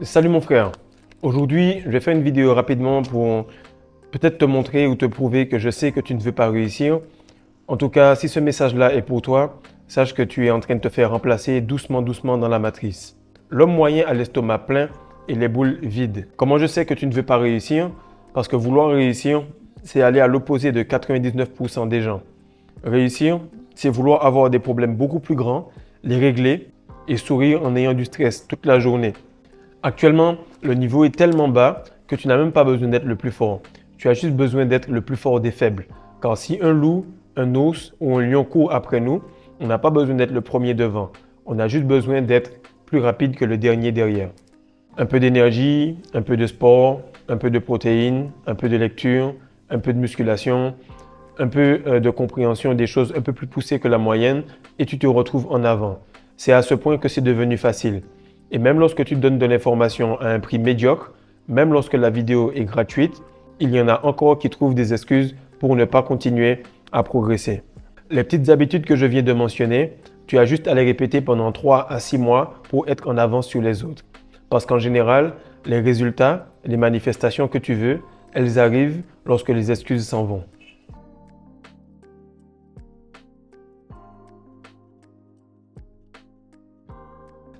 Salut mon frère, aujourd'hui je vais faire une vidéo rapidement pour peut-être te montrer ou te prouver que je sais que tu ne veux pas réussir. En tout cas, si ce message-là est pour toi, sache que tu es en train de te faire remplacer doucement doucement dans la matrice. L'homme moyen a l'estomac plein et les boules vides. Comment je sais que tu ne veux pas réussir? Parce que vouloir réussir, c'est aller à l'opposé de 99% des gens. Réussir, c'est vouloir avoir des problèmes beaucoup plus grands, les régler et sourire en ayant du stress toute la journée. Actuellement, le niveau est tellement bas que tu n'as même pas besoin d'être le plus fort. Tu as juste besoin d'être le plus fort des faibles. Car si un loup, un ours ou un lion court après nous, on n'a pas besoin d'être le premier devant. On a juste besoin d'être plus rapide que le dernier derrière. Un peu d'énergie, un peu de sport, un peu de protéines, un peu de lecture, un peu de musculation, un peu de compréhension des choses un peu plus poussées que la moyenne et tu te retrouves en avant. C'est à ce point que c'est devenu facile. Et même lorsque tu donnes de l'information à un prix médiocre, même lorsque la vidéo est gratuite, il y en a encore qui trouvent des excuses pour ne pas continuer à progresser. Les petites habitudes que je viens de mentionner, tu as juste à les répéter pendant 3 à 6 mois pour être en avance sur les autres. Parce qu'en général, les résultats, les manifestations que tu veux, elles arrivent lorsque les excuses s'en vont.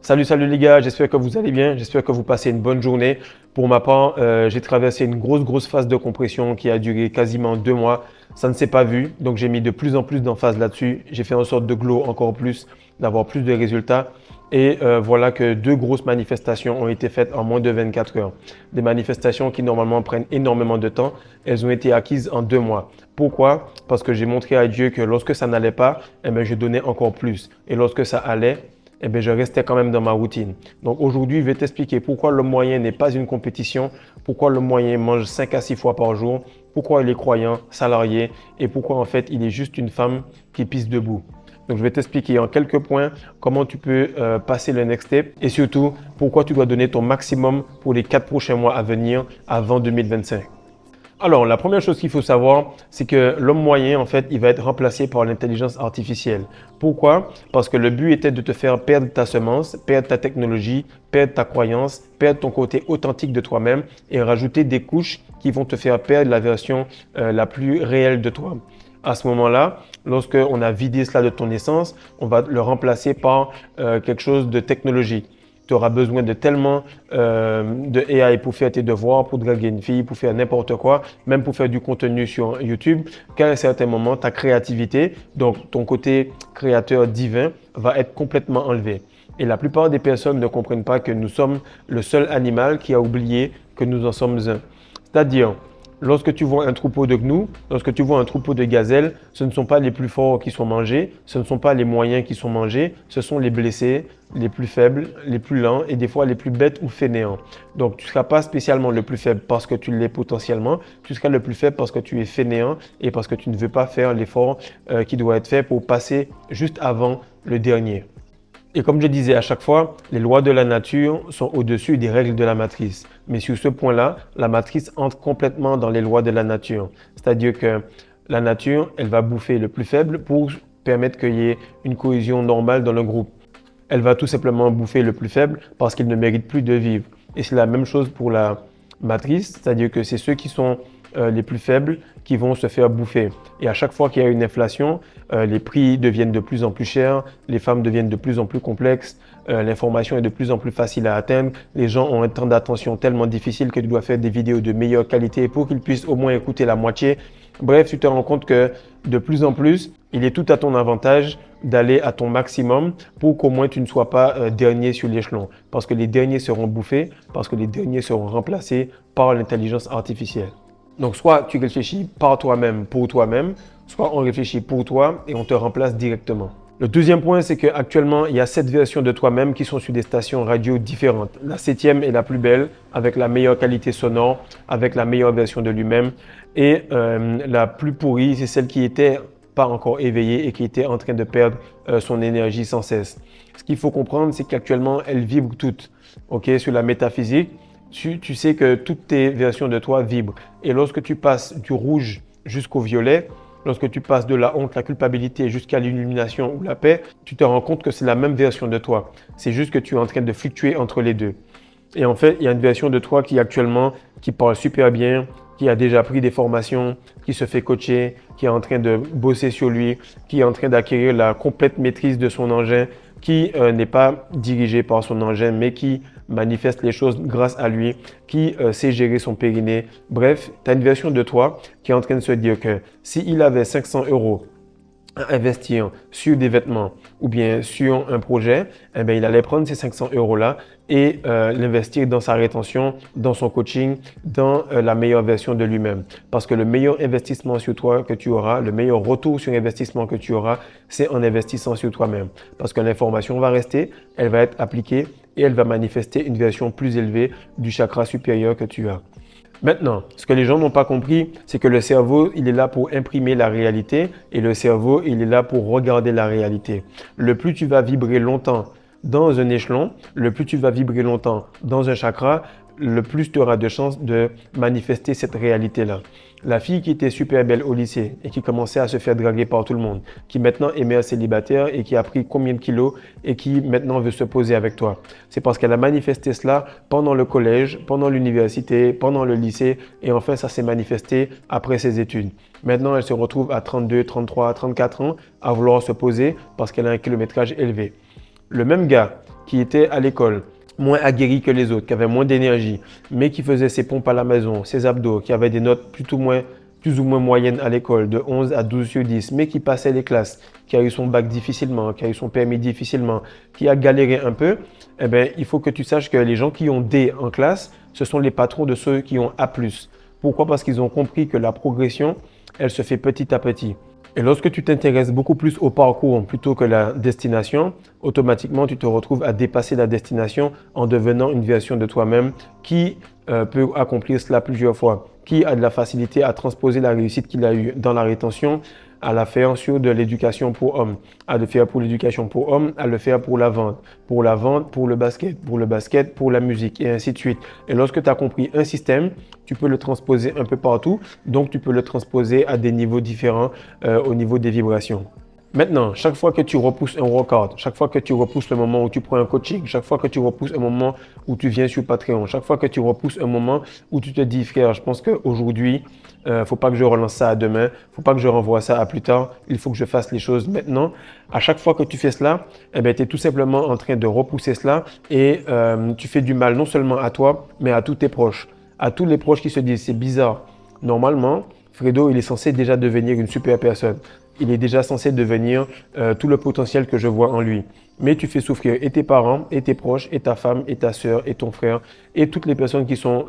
Salut les gars, j'espère que vous allez bien, j'espère que vous passez une bonne journée. Pour ma part, j'ai traversé une grosse phase de compression qui a duré quasiment 2 mois. Ça ne s'est pas vu, donc j'ai mis de plus en plus d'emphase là-dessus. J'ai fait en sorte de glow encore plus, d'avoir plus de résultats. Et voilà que 2 grosses manifestations ont été faites en moins de 24 heures. Des manifestations qui normalement prennent énormément de temps, elles ont été acquises en 2 mois. Pourquoi? Parce que j'ai montré à Dieu que lorsque ça n'allait pas, je donnais encore plus. Et lorsque ça allait, je restais quand même dans ma routine. Donc aujourd'hui, je vais t'expliquer pourquoi l'homme moyen n'est pas une compétition, pourquoi l'homme moyen mange 5 à 6 fois par jour, pourquoi il est croyant, salarié et pourquoi en fait il est juste une femme qui pisse debout. Donc je vais t'expliquer en quelques points comment tu peux passer le next step et surtout pourquoi tu dois donner ton maximum pour les 4 prochains mois à venir avant 2025. Alors, la première chose qu'il faut savoir, c'est que l'homme moyen, en fait, il va être remplacé par l'intelligence artificielle. Pourquoi? Parce que le but était de te faire perdre ta semence, perdre ta technologie, perdre ta croyance, perdre ton côté authentique de toi-même et rajouter des couches qui vont te faire perdre la version la plus réelle de toi. À ce moment-là, lorsque on a vidé cela de ton essence, on va le remplacer par quelque chose de technologique. Tu auras besoin de tellement de AI pour faire tes devoirs, pour draguer une fille, pour faire n'importe quoi, même pour faire du contenu sur YouTube, qu'à un certain moment, ta créativité, donc ton côté créateur divin, va être complètement enlevé. Et la plupart des personnes ne comprennent pas que nous sommes le seul animal qui a oublié que nous en sommes un. C'est-à-dire, lorsque tu vois un troupeau de gnous, lorsque tu vois un troupeau de gazelles, ce ne sont pas les plus forts qui sont mangés, ce ne sont pas les moyens qui sont mangés, ce sont les blessés, les plus faibles, les plus lents et des fois les plus bêtes ou fainéants. Donc tu ne seras pas spécialement le plus faible parce que tu l'es potentiellement, tu seras le plus faible parce que tu es fainéant et parce que tu ne veux pas faire l'effort qui doit être fait pour passer juste avant le dernier. Et comme je disais à chaque fois, les lois de la nature sont au-dessus des règles de la matrice. Mais sur ce point-là, la matrice entre complètement dans les lois de la nature. C'est-à-dire que la nature, elle va bouffer le plus faible pour permettre qu'il y ait une cohésion normale dans le groupe. Elle va tout simplement bouffer le plus faible parce qu'il ne mérite plus de vivre. Et c'est la même chose pour la matrice, c'est-à-dire que c'est ceux qui sont les plus faibles qui vont se faire bouffer. Et à chaque fois qu'il y a une inflation, les prix deviennent de plus en plus chers, les femmes deviennent de plus en plus complexes, l'information est de plus en plus facile à atteindre, les gens ont un temps d'attention tellement difficile que tu dois faire des vidéos de meilleure qualité pour qu'ils puissent au moins écouter la moitié. Bref, tu te rends compte que de plus en plus, il est tout à ton avantage d'aller à ton maximum pour qu'au moins tu ne sois pas dernier sur l'échelon. Parce que les derniers seront bouffés, parce que les derniers seront remplacés par l'intelligence artificielle. Donc, soit tu réfléchis par toi-même, pour toi-même, soit on réfléchit pour toi et on te remplace directement. Le deuxième point, c'est qu'actuellement, il y a 7 versions de toi-même qui sont sur des stations radio différentes. La 7e est la plus belle, avec la meilleure qualité sonore, avec la meilleure version de lui-même. Et la plus pourrie, c'est celle qui n'était pas encore éveillée et qui était en train de perdre son énergie sans cesse. Ce qu'il faut comprendre, c'est qu'actuellement, elles vibrent toutes. Okay? Sur la métaphysique, tu sais que toutes tes versions de toi vibrent. Et lorsque tu passes du rouge jusqu'au violet, lorsque tu passes de la honte, la culpabilité jusqu'à l'illumination ou la paix, tu te rends compte que c'est la même version de toi. C'est juste que tu es en train de fluctuer entre les deux. Et en fait, il y a une version de toi qui actuellement, qui parle super bien, qui a déjà pris des formations, qui se fait coacher, qui est en train de bosser sur lui, qui est en train d'acquérir la complète maîtrise de son engin, qui n'est pas dirigé par son engin, mais qui manifeste les choses grâce à lui, qui sait gérer son périnée. Bref, tu as une version de toi qui est en train de se dire que s'il avait 500 euros à investir sur des vêtements ou bien sur un projet, eh bien, il allait prendre ces 500 euros-là et l'investir dans sa rétention, dans son coaching, dans la meilleure version de lui-même. Parce que le meilleur investissement sur toi que tu auras, le meilleur retour sur investissement que tu auras, c'est en investissant sur toi-même. Parce que l'information va rester, elle va être appliquée et elle va manifester une version plus élevée du chakra supérieur que tu as. Maintenant, ce que les gens n'ont pas compris, c'est que le cerveau, il est là pour imprimer la réalité et le cerveau, il est là pour regarder la réalité. Le plus tu vas vibrer longtemps dans un échelon, le plus tu vas vibrer longtemps dans un chakra, le plus tu auras de chances de manifester cette réalité-là. La fille qui était super belle au lycée et qui commençait à se faire draguer par tout le monde, qui maintenant est mère célibataire et qui a pris combien de kilos et qui maintenant veut se poser avec toi. C'est parce qu'elle a manifesté cela pendant le collège, pendant l'université, pendant le lycée et enfin ça s'est manifesté après ses études. Maintenant, elle se retrouve à 32, 33, 34 ans à vouloir se poser parce qu'elle a un kilométrage élevé. Le même gars qui était à l'école, moins aguerri que les autres, qui avait moins d'énergie, mais qui faisait ses pompes à la maison, ses abdos, qui avait des notes plus ou moins moyennes à l'école, de 11 à 12 sur 10, mais qui passait les classes, qui a eu son bac difficilement, qui a eu son permis difficilement, qui a galéré un peu, eh bien, il faut que tu saches que les gens qui ont D en classe, ce sont les patrons de ceux qui ont A+. Pourquoi? Parce qu'ils ont compris que la progression, elle se fait petit à petit. Et lorsque tu t'intéresses beaucoup plus au parcours plutôt que la destination, automatiquement, tu te retrouves à dépasser la destination en devenant une version de toi-même qui peut accomplir cela plusieurs fois, qui a de la facilité à transposer la réussite qu'il a eue dans la rétention, à la faire sur de l'éducation pour hommes, à le faire pour l'éducation pour hommes, à le faire pour la vente, pour le basket, pour la musique et ainsi de suite. Et lorsque tu as compris un système, tu peux le transposer un peu partout, donc tu peux le transposer à des niveaux différents au niveau des vibrations. Maintenant, chaque fois que tu repousses un workout, chaque fois que tu repousses le moment où tu prends un coaching, chaque fois que tu repousses un moment où tu viens sur Patreon, chaque fois que tu repousses un moment où tu te dis, frère, je pense qu'aujourd'hui, faut pas que je relance ça à demain, faut pas que je renvoie ça à plus tard, il faut que je fasse les choses maintenant. À chaque fois que tu fais cela, eh ben, tu es tout simplement en train de repousser cela et tu fais du mal non seulement à toi, mais à tous tes proches, à tous les proches qui se disent, c'est bizarre. Normalement, Fredo, il est censé déjà devenir une super personne. Il est déjà censé devenir tout le potentiel que je vois en lui. Mais tu fais souffrir et tes parents, et tes proches, et ta femme, et ta sœur, et ton frère, et toutes les personnes qui sont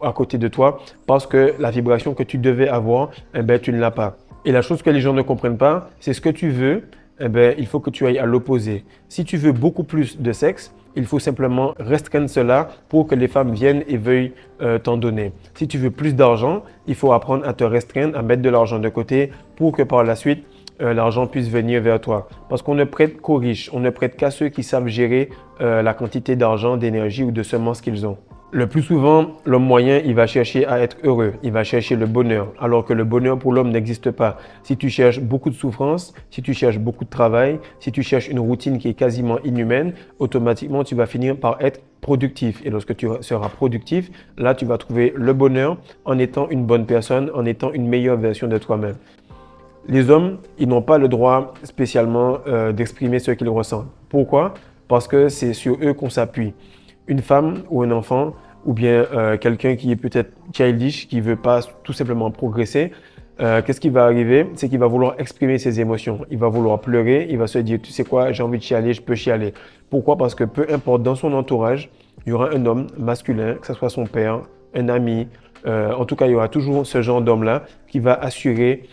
à côté de toi parce que la vibration que tu devais avoir, eh ben, tu ne l'as pas. Et la chose que les gens ne comprennent pas, c'est ce que tu veux, eh ben, il faut que tu ailles à l'opposé. Si tu veux beaucoup plus de sexe, il faut simplement restreindre cela pour que les femmes viennent et veuillent t'en donner. Si tu veux plus d'argent, il faut apprendre à te restreindre, à mettre de l'argent de côté pour que par la suite, l'argent puisse venir vers toi. Parce qu'on ne prête qu'aux riches, on ne prête qu'à ceux qui savent gérer la quantité d'argent, d'énergie ou de semences qu'ils ont. Le plus souvent, l'homme moyen, il va chercher à être heureux, il va chercher le bonheur, alors que le bonheur pour l'homme n'existe pas. Si tu cherches beaucoup de souffrance, si tu cherches beaucoup de travail, si tu cherches une routine qui est quasiment inhumaine, automatiquement, tu vas finir par être productif. Et lorsque tu seras productif, là, tu vas trouver le bonheur en étant une bonne personne, en étant une meilleure version de toi-même. Les hommes, ils n'ont pas le droit spécialement d'exprimer ce qu'ils ressentent. Pourquoi? Parce que c'est sur eux qu'on s'appuie. Une femme ou un enfant, ou bien quelqu'un qui est peut-être childish, qui ne veut pas tout simplement progresser, qu'est-ce qui va arriver? C'est qu'il va vouloir exprimer ses émotions. Il va vouloir pleurer, il va se dire, tu sais quoi, j'ai envie de chialer, je peux chialer. Pourquoi? Parce que peu importe dans son entourage, il y aura un homme masculin, que ce soit son père, un ami, en tout cas, il y aura toujours ce genre d'homme-là qui va assurer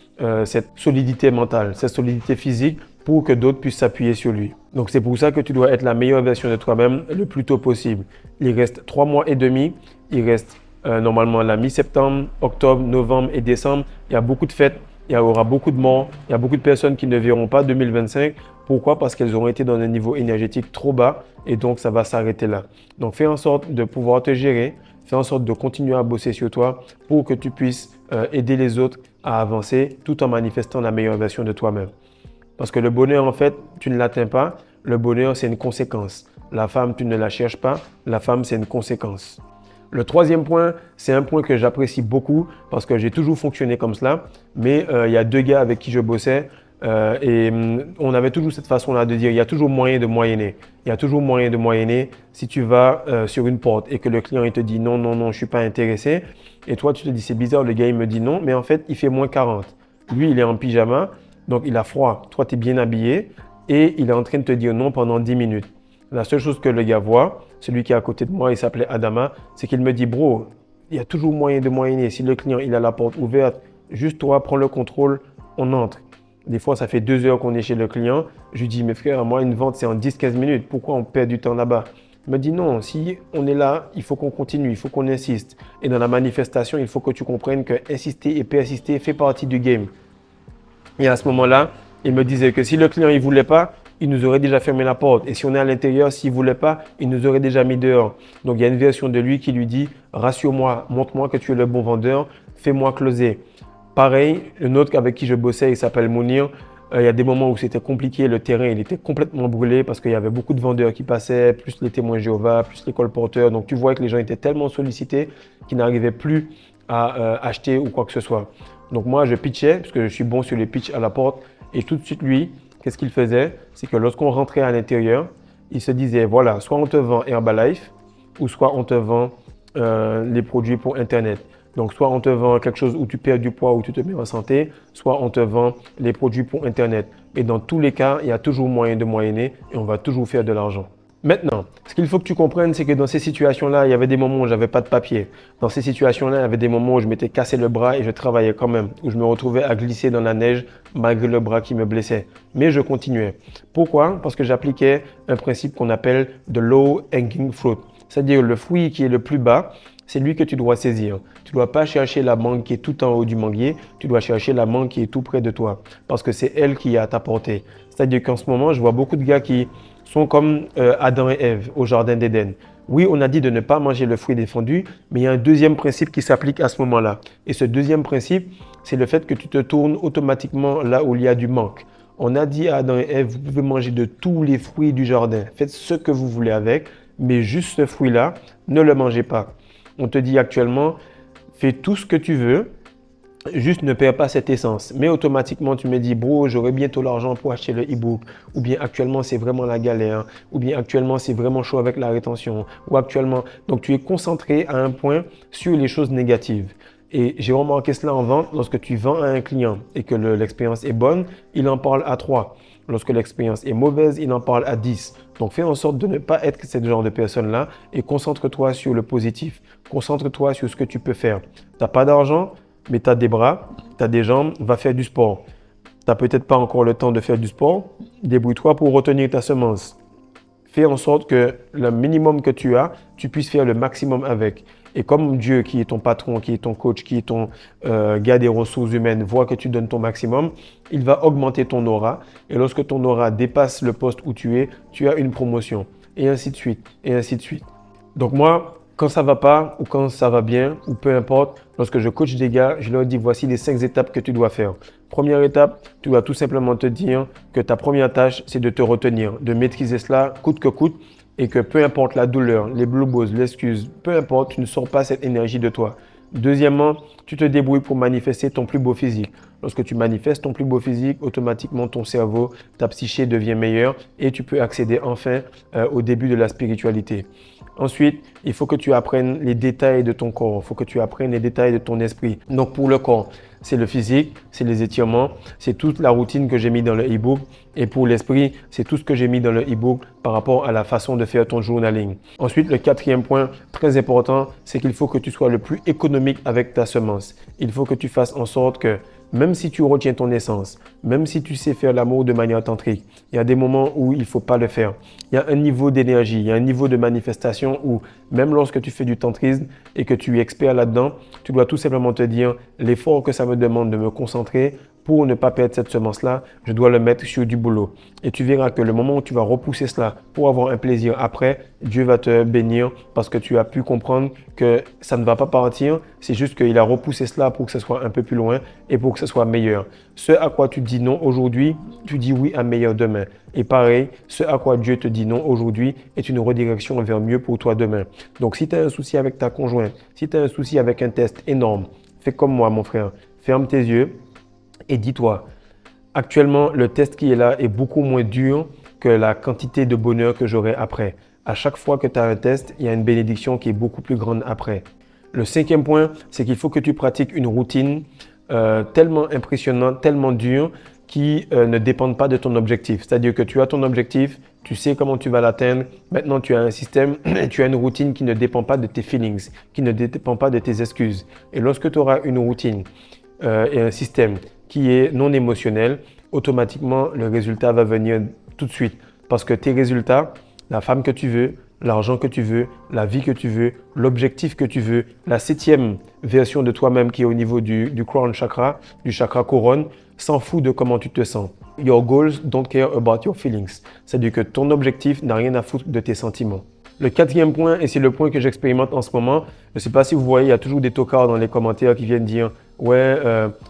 cette solidité mentale, cette solidité physique pour que d'autres puissent s'appuyer sur lui. Donc c'est pour ça que tu dois être la meilleure version de toi-même le plus tôt possible. Il reste 3 mois et demi, il reste normalement la mi-septembre, octobre, novembre et décembre. Il y a beaucoup de fêtes, il y aura beaucoup de morts, il y a beaucoup de personnes qui ne verront pas 2025. Pourquoi? Parce qu'elles auront été dans un niveau énergétique trop bas et donc ça va s'arrêter là. Donc fais en sorte de pouvoir te gérer, fais en sorte de continuer à bosser sur toi pour que tu puisses aider les autres à avancer tout en manifestant la meilleure version de toi-même. Parce que le bonheur, en fait, tu ne l'atteins pas. Le bonheur, c'est une conséquence. La femme, tu ne la cherches pas. La femme, c'est une conséquence. Le troisième point, c'est un point que j'apprécie beaucoup parce que j'ai toujours fonctionné comme cela. Mais il y a deux gars avec qui je bossais on avait toujours cette façon-là de dire il y a toujours moyen de moyenner. Il y a toujours moyen de moyenner si tu vas sur une porte et que le client il te dit non, non, non, je ne suis pas intéressé. Et toi, tu te dis c'est bizarre, le gars il me dit non, mais en fait, il fait moins 40. Lui, il est en pyjama, donc il a froid. Toi, tu es bien habillé et il est en train de te dire non pendant 10 minutes. La seule chose que le gars voit, celui qui est à côté de moi, il s'appelait Adama, c'est qu'il me dit bro, il y a toujours moyen de moyenner. Si le client il a la porte ouverte, juste toi, prends le contrôle, on entre. Des fois, ça fait 2 heures qu'on est chez le client. Je lui dis, mais frère, moi, une vente, c'est en 10-15 minutes. Pourquoi on perd du temps là-bas? Il me dit, non, si on est là, il faut qu'on continue, il faut qu'on insiste. Et dans la manifestation, il faut que tu comprennes que insister et persister fait partie du game. Et à ce moment-là, il me disait que si le client ne voulait pas, il nous aurait déjà fermé la porte. Et si on est à l'intérieur, s'il ne voulait pas, il nous aurait déjà mis dehors. Donc, il y a une version de lui qui lui dit, rassure-moi, montre-moi que tu es le bon vendeur, fais-moi closer. Pareil, un autre avec qui je bossais, il s'appelle Mounir. Il y a des moments où c'était compliqué, le terrain il était complètement brûlé parce qu'il y avait beaucoup de vendeurs qui passaient, plus les témoins Jéhovah, plus les colporteurs. Donc tu vois que les gens étaient tellement sollicités qu'ils n'arrivaient plus à acheter ou quoi que ce soit. Donc moi je pitchais, parce que je suis bon sur les pitchs à la porte. Et tout de suite lui, qu'est-ce qu'il faisait? C'est que lorsqu'on rentrait à l'intérieur, il se disait voilà, soit on te vend Herbalife, ou soit on te vend les produits pour Internet. Donc, soit on te vend quelque chose où tu perds du poids, où tu te mets en santé, soit on te vend les produits pour Internet. Et dans tous les cas, il y a toujours moyen de moyenner et on va toujours faire de l'argent. Maintenant, ce qu'il faut que tu comprennes, c'est que dans ces situations-là, il y avait des moments où je n'avais pas de papier. Dans ces situations-là, il y avait des moments où je m'étais cassé le bras et je travaillais quand même, où je me retrouvais à glisser dans la neige malgré le bras qui me blessait. Mais je continuais. Pourquoi? Parce que j'appliquais un principe qu'on appelle de low hanging fruit. C'est-à-dire le fruit qui est le plus bas, c'est lui que tu dois saisir. Tu ne dois pas chercher la mangue qui est tout en haut du manguier, tu dois chercher la mangue qui est tout près de toi, parce que c'est elle qui est à ta portée. C'est-à-dire qu'en ce moment, je vois beaucoup de gars qui sont comme Adam et Ève au jardin d'Éden. Oui, on a dit de ne pas manger le fruit défendu, mais il y a un deuxième principe qui s'applique à ce moment-là. Et ce deuxième principe, c'est le fait que tu te tournes automatiquement là où il y a du manque. On a dit à Adam et Ève, vous pouvez manger de tous les fruits du jardin. Faites ce que vous voulez avec, mais juste ce fruit-là, ne le mangez pas. On te dit actuellement, fais tout ce que tu veux, juste ne perds pas cette essence. Mais automatiquement, tu me dis, bro, j'aurai bientôt l'argent pour acheter le e-book. Ou bien actuellement, c'est vraiment la galère. Ou bien actuellement, c'est vraiment chaud avec la rétention. Ou actuellement, donc tu es concentré à un point sur les choses négatives. Et j'ai remarqué cela en vente, lorsque tu vends à un client et que l'expérience est bonne, il en parle à 3. Lorsque l'expérience est mauvaise, il en parle à 10. Donc fais en sorte de ne pas être ce genre de personne-là et concentre-toi sur le positif. Concentre-toi sur ce que tu peux faire. Tu n'as pas d'argent, mais tu as des bras, tu as des jambes, va faire du sport. Tu n'as peut-être pas encore le temps de faire du sport, débrouille-toi pour retenir ta semence. Fais en sorte que le minimum que tu as, tu puisses faire le maximum avec. Et comme Dieu, qui est ton patron, qui est ton coach, qui est ton gars des ressources humaines, voit que tu donnes ton maximum, il va augmenter ton aura. Et lorsque ton aura dépasse le poste où tu es, tu as une promotion. Et ainsi de suite, et ainsi de suite. Donc moi, quand ça va pas ou quand ça va bien, ou peu importe, lorsque je coach des gars, je leur dis voici les 5 étapes que tu dois faire. Première étape, tu dois tout simplement te dire que ta première tâche, c'est de te retenir, de maîtriser cela coûte que coûte et que peu importe la douleur, les blue balls, l'excuse, peu importe, tu ne sors pas cette énergie de toi. Deuxièmement, tu te débrouilles pour manifester ton plus beau physique. Lorsque tu manifestes ton plus beau physique, automatiquement ton cerveau, ta psyché devient meilleure et tu peux accéder enfin au début de la spiritualité. Ensuite, il faut que tu apprennes les détails de ton corps. Il faut que tu apprennes les détails de ton esprit. Donc pour le corps, c'est le physique, c'est les étirements, c'est toute la routine que j'ai mis dans le e-book. Et pour l'esprit, c'est tout ce que j'ai mis dans le e-book par rapport à la façon de faire ton journaling. Ensuite, le quatrième point très important, c'est qu'il faut que tu sois le plus économique avec ta semence. Il faut que tu fasses en sorte que même si tu retiens ton essence, même si tu sais faire l'amour de manière tantrique, il y a des moments où il ne faut pas le faire. Il y a un niveau d'énergie, il y a un niveau de manifestation où même lorsque tu fais du tantrisme et que tu es expert là-dedans, tu dois tout simplement te dire l'effort que ça me demande de me concentrer pour ne pas perdre cette semence-là, je dois le mettre sur du boulot. Et tu verras que le moment où tu vas repousser cela pour avoir un plaisir après, Dieu va te bénir parce que tu as pu comprendre que ça ne va pas partir. C'est juste qu'il a repoussé cela pour que ce soit un peu plus loin et pour que ce soit meilleur. Ce à quoi tu dis non aujourd'hui, tu dis oui à meilleur demain. Et pareil, ce à quoi Dieu te dit non aujourd'hui est une redirection vers mieux pour toi demain. Donc si tu as un souci avec ta conjointe, si tu as un souci avec un test énorme, fais comme moi mon frère, ferme tes yeux et dis-toi, actuellement le test qui est là est beaucoup moins dur que la quantité de bonheur que j'aurai après. À chaque fois que tu as un test, il y a une bénédiction qui est beaucoup plus grande après. Le cinquième point, c'est qu'il faut que tu pratiques une routine tellement impressionnante, tellement dure, qui ne dépendent pas de ton objectif. C'est-à-dire que tu as ton objectif, tu sais comment tu vas l'atteindre. Maintenant, tu as un système, tu as une routine qui ne dépend pas de tes feelings, qui ne dépend pas de tes excuses. Et lorsque tu auras une routine et un système qui est non émotionnel, automatiquement, le résultat va venir tout de suite. Parce que tes résultats, la femme que tu veux, l'argent que tu veux, la vie que tu veux, l'objectif que tu veux, la 7e version de toi-même qui est au niveau du crown chakra, du chakra couronne, s'en fout de comment tu te sens. Your goals don't care about your feelings. C'est-à-dire que ton objectif n'a rien à foutre de tes sentiments. Le 4e point, et c'est le point que j'expérimente en ce moment, je ne sais pas si vous voyez, il y a toujours des tocards dans les commentaires qui viennent dire « Ouais,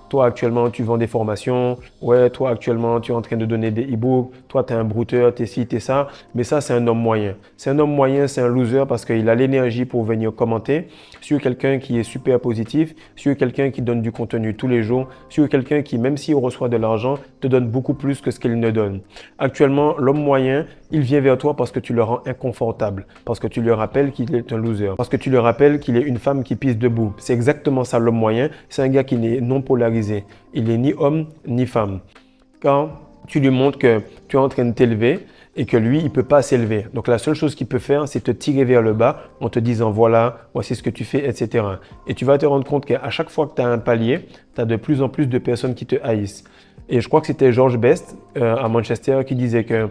toi actuellement tu vends des formations, ouais, toi actuellement tu es en train de donner des e-books, toi tu es un brouteur, tu es ci, tu es ça. » Mais ça, c'est un homme moyen. C'est un homme moyen, c'est un loser parce qu'il a l'énergie pour venir commenter sur quelqu'un qui est super positif, sur quelqu'un qui donne du contenu tous les jours, sur quelqu'un qui, même s'il reçoit de l'argent, te donne beaucoup plus que ce qu'il ne donne. Actuellement, l'homme moyen, il vient vers toi parce que tu le rends inconfortable, parce que tu lui rappelles qu'il est un loser, parce que tu lui rappelles qu'il est une femme qui pisse debout. C'est exactement ça l'homme moyen. C'est un gars qui n'est non polarisé. Il n'est ni homme ni femme. Quand tu lui montres que tu es en train de t'élever et que lui, il ne peut pas s'élever. Donc la seule chose qu'il peut faire, c'est te tirer vers le bas en te disant voilà, voici ce que tu fais, etc. Et tu vas te rendre compte qu'à chaque fois que tu as un palier, tu as de plus en plus de personnes qui te haïssent. Et je crois que c'était George Best à Manchester qui disait que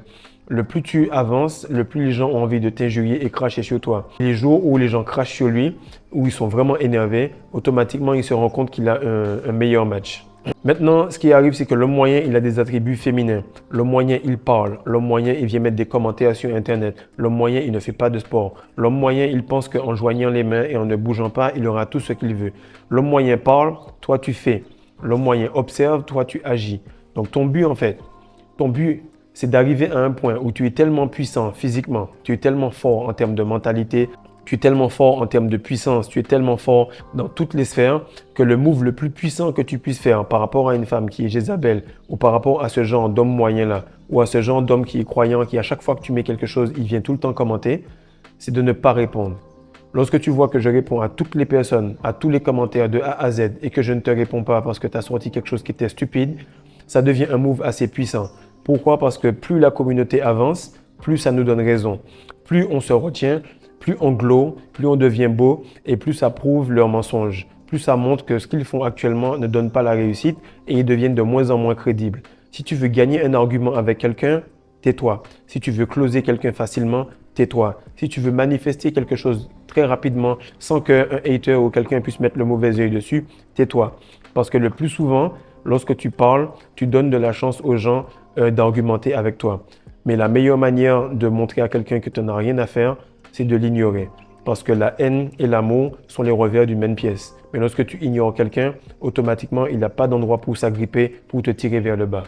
le plus tu avances, le plus les gens ont envie de t'injurier et cracher sur toi. Les jours où les gens crachent sur lui, où ils sont vraiment énervés, automatiquement, il se rend compte qu'il a un meilleur match. Maintenant, ce qui arrive, c'est que l'homme moyen, il a des attributs féminins. L'homme moyen, il parle. L'homme moyen, il vient mettre des commentaires sur Internet. L'homme moyen, il ne fait pas de sport. L'homme moyen, il pense qu'en joignant les mains et en ne bougeant pas, il aura tout ce qu'il veut. L'homme moyen parle, toi tu fais. L'homme moyen observe, toi tu agis. Donc ton but, en fait, ton but, c'est d'arriver à un point où tu es tellement puissant physiquement, tu es tellement fort en termes de mentalité, tu es tellement fort en termes de puissance, tu es tellement fort dans toutes les sphères que le move le plus puissant que tu puisses faire par rapport à une femme qui est Jézabel ou par rapport à ce genre d'homme moyen-là ou à ce genre d'homme qui est croyant, qui à chaque fois que tu mets quelque chose, il vient tout le temps commenter, c'est de ne pas répondre. Lorsque tu vois que je réponds à toutes les personnes, à tous les commentaires de A à Z et que je ne te réponds pas parce que tu as sorti quelque chose qui était stupide, ça devient un move assez puissant. Pourquoi? Parce que plus la communauté avance, plus ça nous donne raison. Plus on se retient, plus on glow, plus on devient beau et plus ça prouve leurs mensonges. Plus ça montre que ce qu'ils font actuellement ne donne pas la réussite et ils deviennent de moins en moins crédibles. Si tu veux gagner un argument avec quelqu'un, tais-toi. Si tu veux closer quelqu'un facilement, tais-toi. Si tu veux manifester quelque chose très rapidement sans qu'un hater ou quelqu'un puisse mettre le mauvais œil dessus, tais-toi. Parce que le plus souvent, lorsque tu parles, tu donnes de la chance aux gens d'argumenter avec toi. Mais la meilleure manière de montrer à quelqu'un que tu n'as rien à faire, c'est de l'ignorer. Parce que la haine et l'amour sont les revers d'une même pièce. Mais lorsque tu ignores quelqu'un, automatiquement, il n'a pas d'endroit pour s'agripper, pour te tirer vers le bas.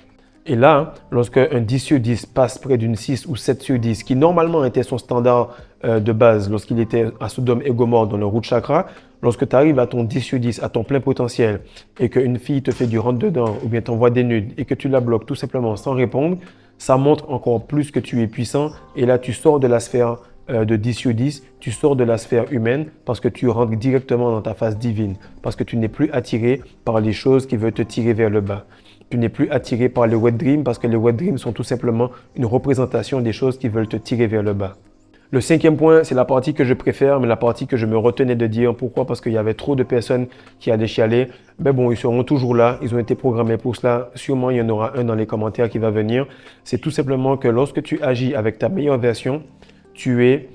Et là, lorsque un 10 sur 10 passe près d'une 6 ou 7 sur 10, qui normalement était son standard de base lorsqu'il était à Sodome et Gomorrhe dans le root chakra, lorsque tu arrives à ton 10 sur 10, à ton plein potentiel, et qu'une fille te fait du rentre-dedans ou bien t'envoie des nudes et que tu la bloques tout simplement sans répondre, ça montre encore plus que tu es puissant. Et là, tu sors de la sphère de 10 sur 10, tu sors de la sphère humaine parce que tu rentres directement dans ta phase divine, parce que tu n'es plus attiré par les choses qui veulent te tirer vers le bas. Tu n'es plus attiré par les wet dreams parce que les wet dreams sont tout simplement une représentation des choses qui veulent te tirer vers le bas. Le 5e point, c'est la partie que je préfère, mais la partie que je me retenais de dire. Pourquoi? Parce qu'il y avait trop de personnes qui allaient chialer. Mais bon, ils seront toujours là. Ils ont été programmés pour cela. Sûrement, il y en aura un dans les commentaires qui va venir. C'est tout simplement que lorsque tu agis avec ta meilleure version, tu es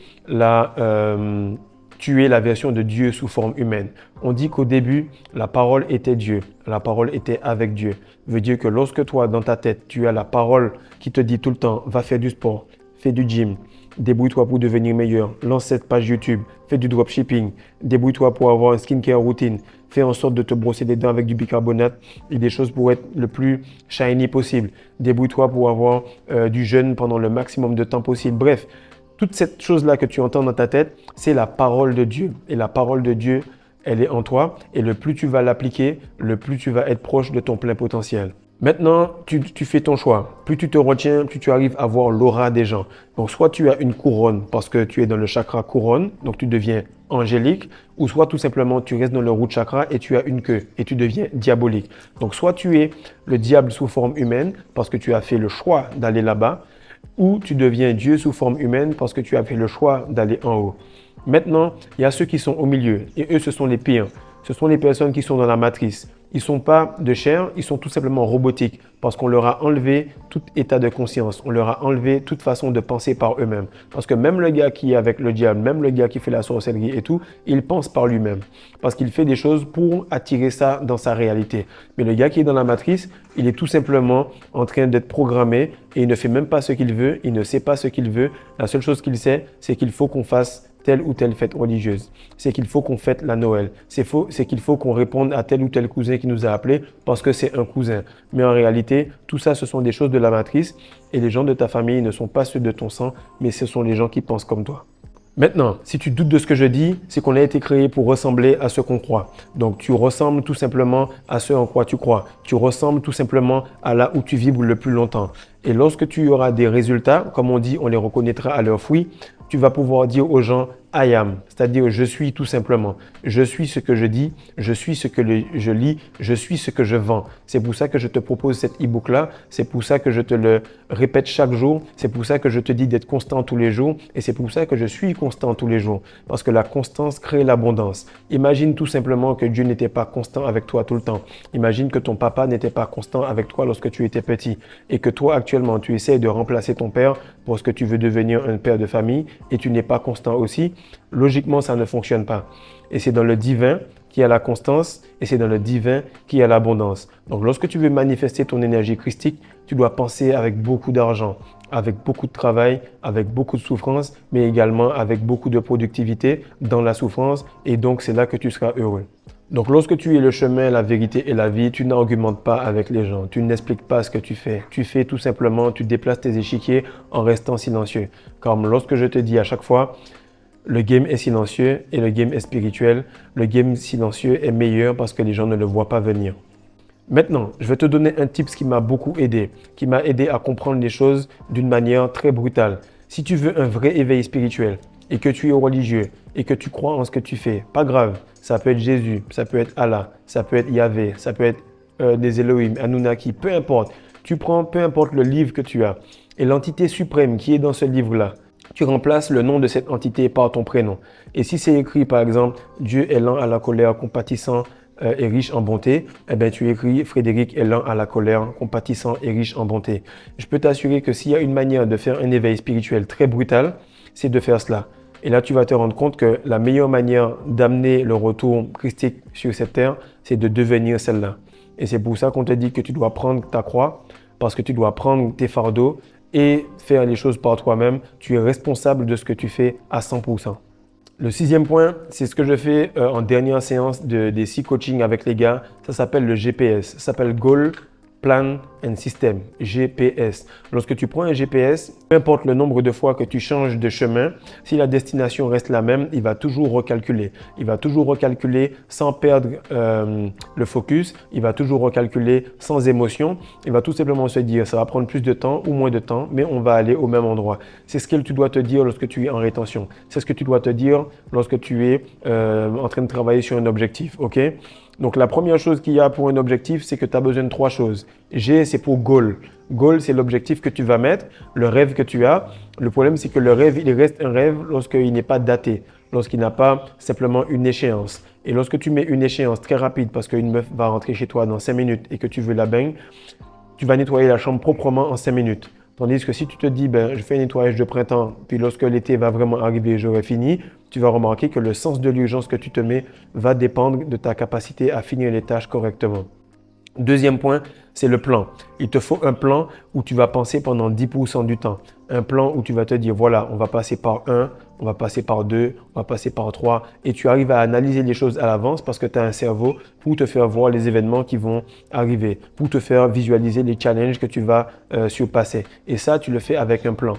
tu es la version de Dieu sous forme humaine. On dit qu'au début, la parole était Dieu, la parole était avec Dieu. Veut dire que lorsque toi, dans ta tête, tu as la parole qui te dit tout le temps, va faire du sport, fais du gym, débrouille-toi pour devenir meilleur, lance cette page YouTube, fais du dropshipping, débrouille-toi pour avoir un skincare routine, fais en sorte de te brosser les dents avec du bicarbonate et des choses pour être le plus shiny possible. Débrouille-toi pour avoir du jeûne pendant le maximum de temps possible. Bref, toute cette chose-là que tu entends dans ta tête, c'est la parole de Dieu. Et la parole de Dieu, elle est en toi. Et le plus tu vas l'appliquer, le plus tu vas être proche de ton plein potentiel. Maintenant, tu fais ton choix. Plus tu te retiens, plus tu arrives à voir l'aura des gens. Donc, soit tu as une couronne parce que tu es dans le chakra couronne, donc tu deviens angélique, ou soit tout simplement tu restes dans le root chakra et tu as une queue et tu deviens diabolique. Donc, soit tu es le diable sous forme humaine parce que tu as fait le choix d'aller là-bas, ou tu deviens Dieu sous forme humaine parce que tu as fait le choix d'aller en haut. Maintenant, il y a ceux qui sont au milieu et eux, ce sont les pires. Ce sont les personnes qui sont dans la matrice. Ils ne sont pas de chair, ils sont tout simplement robotiques parce qu'on leur a enlevé tout état de conscience. On leur a enlevé toute façon de penser par eux-mêmes. Parce que même le gars qui est avec le diable, même le gars qui fait la sorcellerie et tout, il pense par lui-même. Parce qu'il fait des choses pour attirer ça dans sa réalité. Mais le gars qui est dans la matrice, il est tout simplement en train d'être programmé et il ne fait même pas ce qu'il veut, il ne sait pas ce qu'il veut. La seule chose qu'il sait, c'est qu'il faut qu'on fasse telle ou telle fête religieuse. C'est qu'il faut qu'on fête la Noël. C'est qu'il faut qu'on réponde à tel ou tel cousin qui nous a appelés parce que c'est un cousin. Mais en réalité, tout ça, ce sont des choses de la matrice et les gens de ta famille ne sont pas ceux de ton sang, mais ce sont les gens qui pensent comme toi. Maintenant, si tu doutes de ce que je dis, c'est qu'on a été créé pour ressembler à ce qu'on croit. Donc, tu ressembles tout simplement à ce en quoi tu crois. Tu ressembles tout simplement à là où tu vibres le plus longtemps. Et lorsque tu auras des résultats, comme on dit, on les reconnaîtra à leurs fruits, tu vas pouvoir dire aux gens « I am », c'est-à-dire « je suis » tout simplement. Je suis ce que je dis, je suis ce que je lis, je suis ce que je vends. C'est pour ça que je te propose cet e-book-là, c'est pour ça que je te le répète chaque jour, c'est pour ça que je te dis d'être constant tous les jours et c'est pour ça que je suis constant tous les jours. Parce que la constance crée l'abondance. Imagine tout simplement que Dieu n'était pas constant avec toi tout le temps. Imagine que ton papa n'était pas constant avec toi lorsque tu étais petit et que toi actuellement tu essaies de remplacer ton père parce que tu veux devenir un père de famille et tu n'es pas constant aussi. Logiquement, ça ne fonctionne pas. Et c'est dans le divin qu'il y a la constance et c'est dans le divin qu'il y a l'abondance. Donc, lorsque tu veux manifester ton énergie christique, tu dois penser avec beaucoup d'argent, avec beaucoup de travail, avec beaucoup de souffrance, mais également avec beaucoup de productivité dans la souffrance. Et donc, c'est là que tu seras heureux. Donc, lorsque tu es le chemin, la vérité et la vie, tu n'argumentes pas avec les gens. Tu n'expliques pas ce que tu fais. Tu fais tout simplement, tu déplaces tes échiquiers en restant silencieux. Comme lorsque je te dis à chaque fois, le game est silencieux et le game est spirituel. Le game silencieux est meilleur parce que les gens ne le voient pas venir. Maintenant, je vais te donner un tips qui m'a beaucoup aidé, qui m'a aidé à comprendre les choses d'une manière très brutale. Si tu veux un vrai éveil spirituel et que tu es religieux et que tu crois en ce que tu fais, pas grave, ça peut être Jésus, ça peut être Allah, ça peut être Yahvé, ça peut être des Elohim, Anunnaki, peu importe. Tu prends peu importe le livre que tu as et l'entité suprême qui est dans ce livre-là, tu remplaces le nom de cette entité par ton prénom. Et si c'est écrit par exemple « Dieu est lent à la colère, compatissant et riche en bonté », eh bien tu écris « Frédéric est lent à la colère, compatissant et riche en bonté ». Je peux t'assurer que s'il y a une manière de faire un éveil spirituel très brutal, c'est de faire cela. Et là, tu vas te rendre compte que la meilleure manière d'amener le retour christique sur cette terre, c'est de devenir celle-là. Et c'est pour ça qu'on te dit que tu dois prendre ta croix, parce que tu dois prendre tes fardeaux et faire les choses par toi-même. Tu es responsable de ce que tu fais à 100%. Le sixième point, c'est ce que je fais en dernière séance des 6 coachings avec les gars. Ça s'appelle le GPS. Ça s'appelle Goal, Plan and System, GPS. Lorsque tu prends un GPS, peu importe le nombre de fois que tu changes de chemin, si la destination reste la même, il va toujours recalculer. Il va toujours recalculer sans perdre le focus. Il va toujours recalculer sans émotion. Il va tout simplement se dire, ça va prendre plus de temps ou moins de temps, mais on va aller au même endroit. C'est ce que tu dois te dire lorsque tu es en rétention. C'est ce que tu dois te dire lorsque tu es en train de travailler sur un objectif, ok? Donc, la première chose qu'il y a pour un objectif, c'est que tu as besoin de 3 choses. G, c'est pour goal. Goal, c'est l'objectif que tu vas mettre, le rêve que tu as. Le problème, c'est que le rêve, il reste un rêve lorsqu'il n'est pas daté, lorsqu'il n'a pas simplement une échéance. Et lorsque tu mets une échéance très rapide parce qu'une meuf va rentrer chez toi dans 5 minutes et que tu veux la baigne, tu vas nettoyer la chambre proprement en 5 minutes. Tandis que si tu te dis, ben, je fais un nettoyage de printemps, puis lorsque l'été va vraiment arriver, j'aurai fini, tu vas remarquer que le sens de l'urgence que tu te mets va dépendre de ta capacité à finir les tâches correctement. Deuxième point, c'est le plan. Il te faut un plan où tu vas penser pendant 10% du temps. Un plan où tu vas te dire, voilà, on va passer par 1, on va passer par 2, on va passer par 3. Et tu arrives à analyser les choses à l'avance parce que tu as un cerveau pour te faire voir les événements qui vont arriver, pour te faire visualiser les challenges que tu vas surpasser. Et ça, tu le fais avec un plan.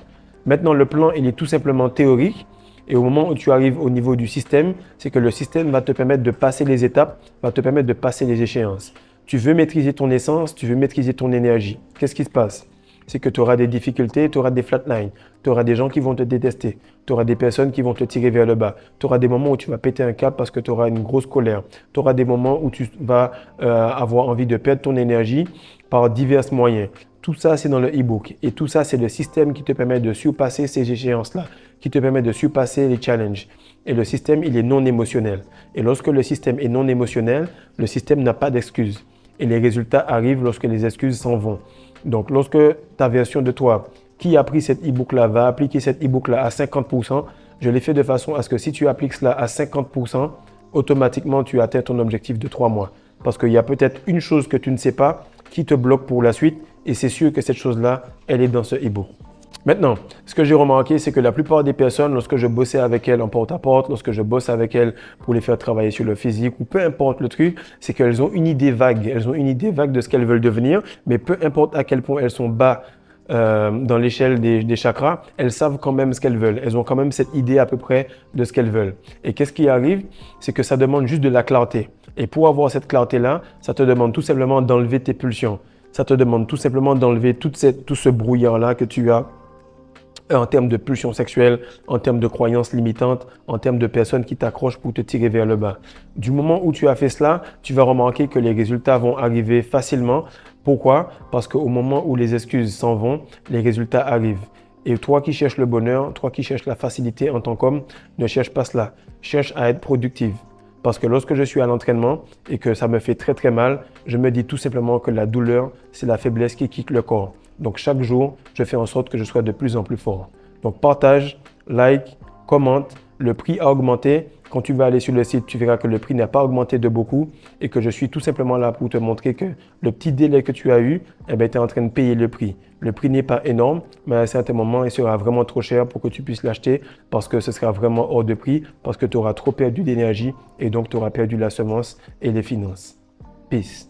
Maintenant, le plan, il est tout simplement théorique. Et au moment où tu arrives au niveau du système, c'est que le système va te permettre de passer les étapes, va te permettre de passer les échéances. Tu veux maîtriser ton essence, tu veux maîtriser ton énergie. Qu'est-ce qui se passe? C'est que tu auras des difficultés, tu auras des flatlines, tu auras des gens qui vont te détester, tu auras des personnes qui vont te tirer vers le bas, tu auras des moments où tu vas péter un câble parce que tu auras une grosse colère, tu auras des moments où tu vas avoir envie de perdre ton énergie par divers moyens. Tout ça, c'est dans le e-book. Et tout ça, c'est le système qui te permet de surpasser ces échéances-là, qui te permet de surpasser les challenges. Et le système, il est non émotionnel. Et lorsque le système est non émotionnel, le système n'a pas d'excuses. Et les résultats arrivent lorsque les excuses s'en vont. Donc, lorsque ta version de toi qui a pris cet e-book-là va appliquer cet e-book-là à 50%, je l'ai fait de façon à ce que si tu appliques cela à 50%, automatiquement, tu atteins ton objectif de 3 mois. Parce qu'il y a peut-être une chose que tu ne sais pas qui te bloque pour la suite et c'est sûr que cette chose-là, elle est dans ce e-book. Maintenant, ce que j'ai remarqué, c'est que la plupart des personnes, lorsque je bossais avec elles en porte-à-porte, lorsque je bosse avec elles pour les faire travailler sur le physique ou peu importe le truc, c'est qu'elles ont une idée vague. Elles ont une idée vague de ce qu'elles veulent devenir, mais peu importe à quel point elles sont bas dans l'échelle des chakras, elles savent quand même ce qu'elles veulent. Elles ont quand même cette idée à peu près de ce qu'elles veulent. Et qu'est-ce qui arrive? C'est que ça demande juste de la clarté. Et pour avoir cette clarté-là, ça te demande tout simplement d'enlever tes pulsions. Ça te demande tout simplement d'enlever tout ce brouillard-là que tu as en termes de pulsions sexuelles, en termes de croyances limitantes, en termes de personnes qui t'accrochent pour te tirer vers le bas. Du moment où tu as fait cela, tu vas remarquer que les résultats vont arriver facilement. Pourquoi? Parce qu'au moment où les excuses s'en vont, les résultats arrivent. Et toi qui cherches le bonheur, toi qui cherches la facilité en tant qu'homme, ne cherche pas cela. Cherche à être productive. Parce que lorsque je suis à l'entraînement et que ça me fait très très mal, je me dis tout simplement que la douleur, c'est la faiblesse qui quitte le corps. Donc chaque jour, je fais en sorte que je sois de plus en plus fort. Donc partage, like, commente. Le prix a augmenté. Quand tu vas aller sur le site, tu verras que le prix n'a pas augmenté de beaucoup et que je suis tout simplement là pour te montrer que le petit délai que tu as eu, tu es en train de payer le prix. Le prix n'est pas énorme, mais à un certain moment, il sera vraiment trop cher pour que tu puisses l'acheter parce que ce sera vraiment hors de prix, parce que tu auras trop perdu d'énergie et donc tu auras perdu la semence et les finances. Peace.